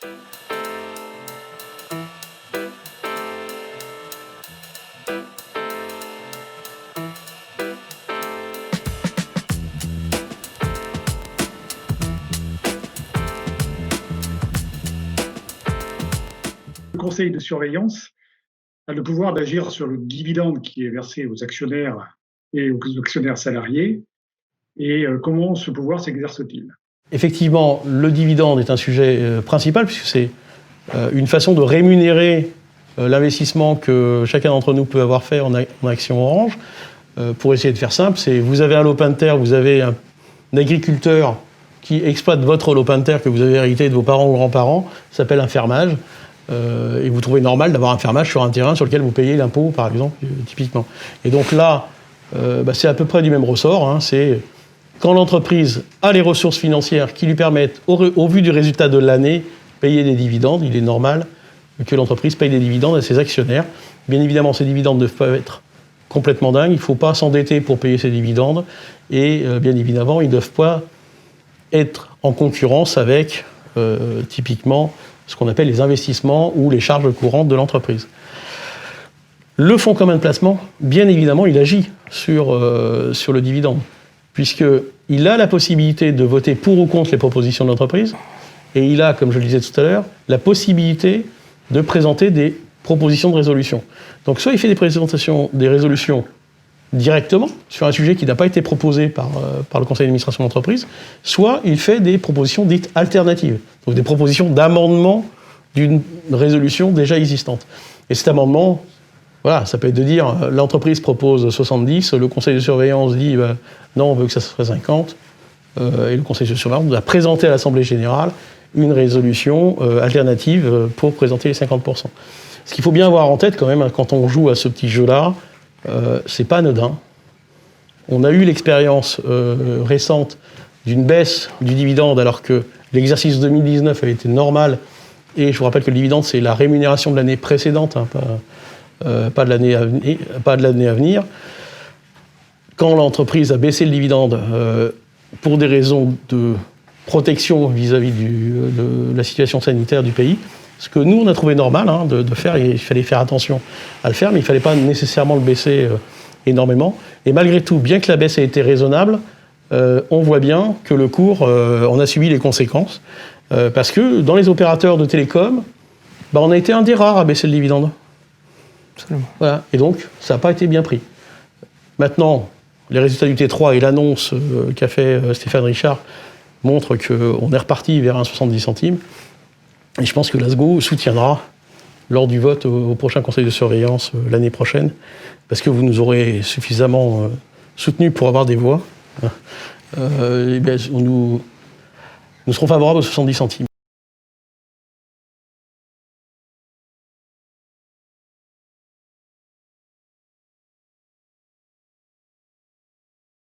Le conseil de surveillance a le pouvoir d'agir sur le dividende qui est versé aux actionnaires et aux actionnaires salariés. Et comment ce pouvoir s'exerce-t-il? Effectivement, le dividende est un sujet principal puisque c'est une façon de rémunérer l'investissement que chacun d'entre nous peut avoir fait en action Orange. Pour essayer de faire simple, c'est vous avez un lopin de terre, vous avez un agriculteur qui exploite votre lopin de terre que vous avez hérité de vos parents ou grands-parents, ça s'appelle un fermage. Et vous trouvez normal d'avoir un fermage sur un terrain sur lequel vous payez l'impôt, par exemple, typiquement. Et donc là, c'est à peu près du même ressort. Hein, c'est quand l'entreprise a les ressources financières qui lui permettent, au vu du résultat de l'année, payer des dividendes. Il est normal que l'entreprise paye des dividendes à ses actionnaires. Bien évidemment, ces dividendes ne peuvent pas être complètement dingues. Il ne faut pas s'endetter pour payer ces dividendes. Et bien évidemment, ils ne doivent pas être en concurrence avec, typiquement, ce qu'on appelle les investissements ou les charges courantes de l'entreprise. Le fonds commun de placement, bien évidemment, il agit sur le dividende, puisqu'il a la possibilité de voter pour ou contre les propositions de l'entreprise, et il a, comme je le disais tout à l'heure, la possibilité de présenter des propositions de résolution. Donc soit il fait des résolutions directement sur un sujet qui n'a pas été proposé par le conseil d'administration de l'entreprise, soit il fait des propositions dites alternatives, donc des propositions d'amendement d'une résolution déjà existante. Et cet amendement, voilà, ça peut être de dire l'entreprise propose 70, le conseil de surveillance dit non, on veut que ça soit 50, et le conseil de surveillance doit présenter à l'Assemblée générale une résolution alternative pour présenter les 50%. Ce qu'il faut bien avoir en tête quand même, quand on joue à ce petit jeu-là, c'est pas anodin. On a eu l'expérience récente d'une baisse du dividende alors que l'exercice 2019 avait été normal. Et je vous rappelle que le dividende, c'est la rémunération de l'année précédente, hein, pas de l'année à venir. Quand l'entreprise a baissé le dividende pour des raisons de protection vis-à-vis de la situation sanitaire du pays, ce que nous, on a trouvé normal de faire, et il fallait faire attention à le faire, mais il ne fallait pas nécessairement le baisser énormément. Et malgré tout, bien que la baisse ait été raisonnable, on voit bien que le cours en a subi les conséquences. Parce que dans les opérateurs de télécom, on a été un des rares à baisser le dividende. Absolument. Voilà. Et donc, ça n'a pas été bien pris. Maintenant, les résultats du T3 et l'annonce qu'a fait Stéphane Richard montrent qu'on est reparti vers un 70 centimes. Et je pense que l'ASGO soutiendra lors du vote au prochain conseil de surveillance l'année prochaine, parce que vous nous aurez suffisamment soutenus pour avoir des voix. Nous serons favorables aux 70 centimes.